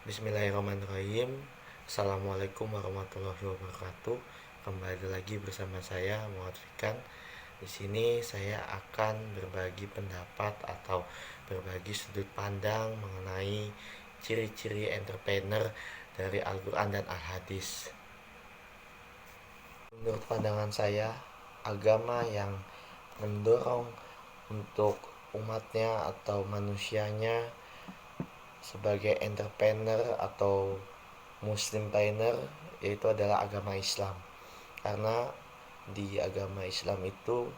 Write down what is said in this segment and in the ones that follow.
Bismillahirrahmanirrahim. Assalamualaikum warahmatullahi wabarakatuh. Kembali lagi bersama saya Muhammad Fikan. Di sini saya akan berbagi pendapat atau berbagi sudut pandang mengenai ciri-ciri entrepreneur dari Al-Quran dan Al-Hadis. Menurut pandangan saya, agama yang mendorong untuk umatnya atau manusianya sebagai entrepreneur atau muslimpreneur yaitu adalah agama Islam. Karena di agama Islam itu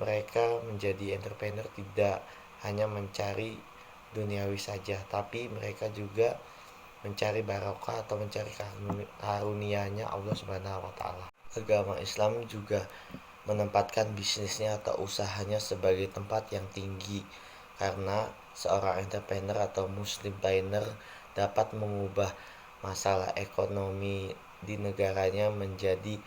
mereka menjadi entrepreneur tidak hanya mencari duniawi saja, tapi mereka juga mencari barokah atau mencari karunia-Nya Allah Subhanahu wa taala. Agama Islam juga menempatkan bisnisnya atau usahanya sebagai tempat yang tinggi karena seorang entrepreneur atau muslimpreneur dapat mengubah masalah ekonomi di negaranya menjadi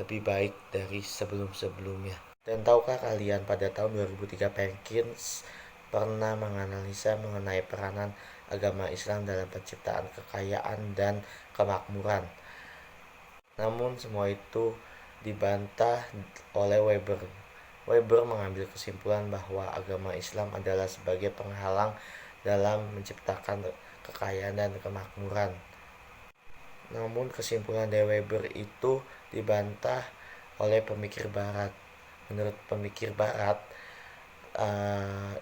lebih baik dari sebelum-sebelumnya. Dan tahukah kalian pada tahun 2003 Perkins pernah menganalisa mengenai peranan agama Islam dalam penciptaan kekayaan dan kemakmuran. Namun semua itu dibantah oleh Weber. Weber mengambil kesimpulan bahwa agama Islam adalah sebagai penghalang dalam menciptakan kekayaan dan kemakmuran. Namun kesimpulan dari Weber itu dibantah oleh pemikir Barat. Menurut pemikir Barat,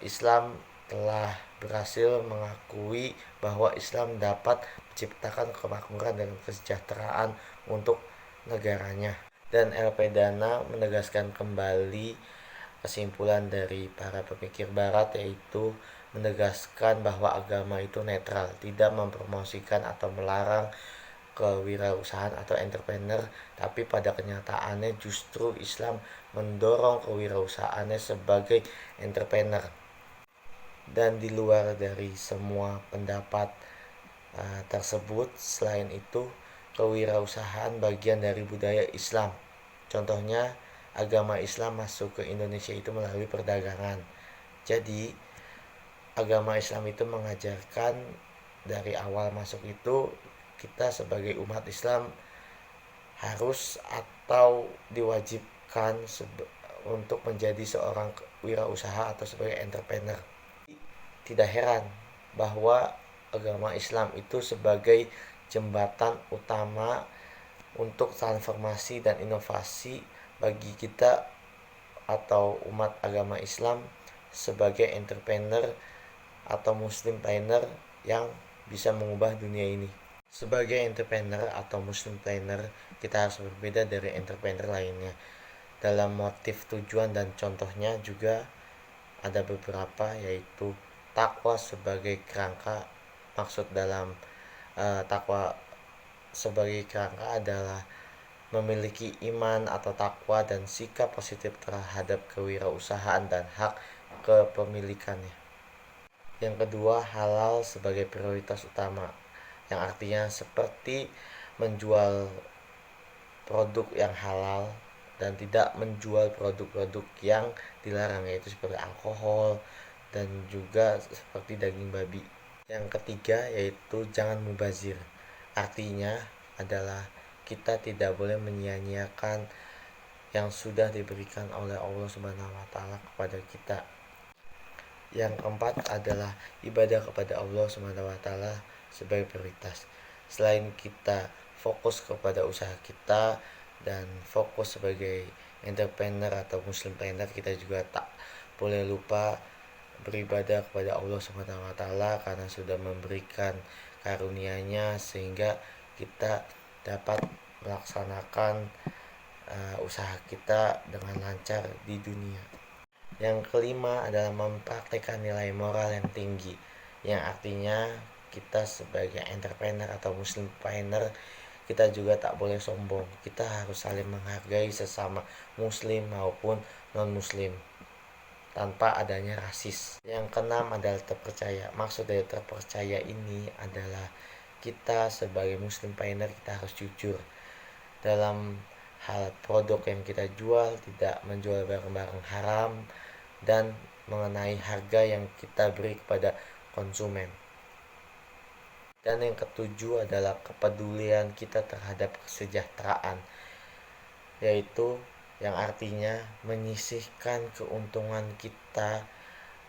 Islam telah berhasil mengakui bahwa Islam dapat menciptakan kemakmuran dan kesejahteraan untuk negaranya. Dan LP Dana menegaskan kembali kesimpulan dari para pemikir Barat, yaitu menegaskan bahwa agama itu netral, tidak mempromosikan atau melarang kewirausahaan atau entrepreneur, tapi pada kenyataannya justru Islam mendorong kewirausahaannya sebagai entrepreneur. Dan di luar dari semua pendapat tersebut, selain itu kewirausahaan bagian dari budaya Islam. Contohnya, agama Islam masuk ke Indonesia itu melalui perdagangan. Jadi agama Islam itu mengajarkan dari awal masuk itu kita sebagai umat Islam harus atau diwajibkan untuk menjadi seorang wirausaha atau sebagai entrepreneur. Tidak heran bahwa agama Islam itu sebagai jembatan utama untuk transformasi dan inovasi bagi kita atau umat agama Islam sebagai entrepreneur atau muslimpreneur yang bisa mengubah dunia ini. Sebagai entrepreneur atau muslimpreneur, kita harus berbeda dari entrepreneur lainnya. Dalam motif, tujuan, dan contohnya juga ada beberapa, yaitu takwa sebagai kerangka. Maksud dalam takwa sebagai kerangka adalah memiliki iman atau takwa dan sikap positif terhadap kewirausahaan dan hak kepemilikannya. Yang kedua, halal sebagai prioritas utama, yang artinya seperti menjual produk yang halal dan tidak menjual produk-produk yang dilarang, yaitu seperti alkohol dan juga seperti daging babi. Yang ketiga yaitu jangan mubazir, artinya adalah kita tidak boleh menyia-nyiakan yang sudah diberikan oleh Allah Subhanahu wa taala kepada kita. Yang keempat adalah ibadah kepada Allah Subhanahu wa taala sebagai prioritas. Selain kita fokus kepada usaha kita dan fokus sebagai entrepreneur atau muslimpreneur, kita juga tak boleh lupa beribadah kepada Allah Subhanahu wa taala karena sudah memberikan karunia-Nya sehingga kita dapat melaksanakan usaha kita dengan lancar di dunia. Yang kelima adalah mempraktekkan nilai moral yang tinggi, yang artinya kita sebagai entrepreneur atau muslimpreneur, kita juga tak boleh sombong. Kita harus saling menghargai sesama muslim maupun non muslim tanpa adanya rasis. Yang keenam adalah terpercaya. Maksud dari terpercaya ini adalah kita sebagai muslimpreneur, kita harus jujur dalam hal produk yang kita jual, tidak menjual barang-barang haram, dan mengenai harga yang kita beri kepada konsumen. Dan yang ketujuh adalah kepedulian kita terhadap kesejahteraan, yaitu yang artinya menyisihkan keuntungan kita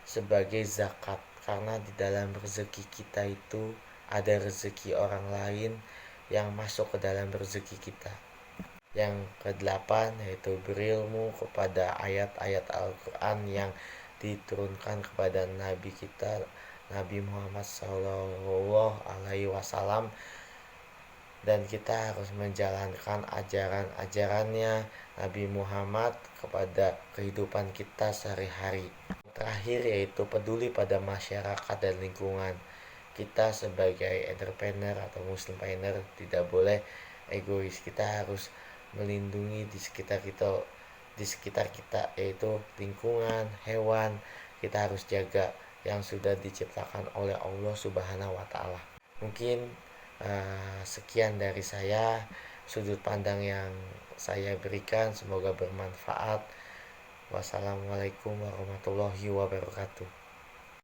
sebagai zakat, karena di dalam rezeki kita itu ada rezeki orang lain yang masuk ke dalam rezeki kita. Yang kedelapan yaitu berilmu kepada ayat-ayat Al-Quran yang diturunkan kepada Nabi kita Nabi Muhammad SAW, dan kita harus menjalankan ajaran-ajarannya Nabi Muhammad kepada kehidupan kita sehari-hari. Terakhir yaitu peduli pada masyarakat dan lingkungan. Kita sebagai entrepreneur atau muslimpreneur tidak boleh egois. Kita harus melindungi di sekitar kita yaitu lingkungan, hewan. Kita harus jaga yang sudah diciptakan oleh Allah Subhanahu wa taala. Mungkin sekian dari saya, sudut pandang yang saya berikan, semoga bermanfaat. Wassalamualaikum warahmatullahi wabarakatuh.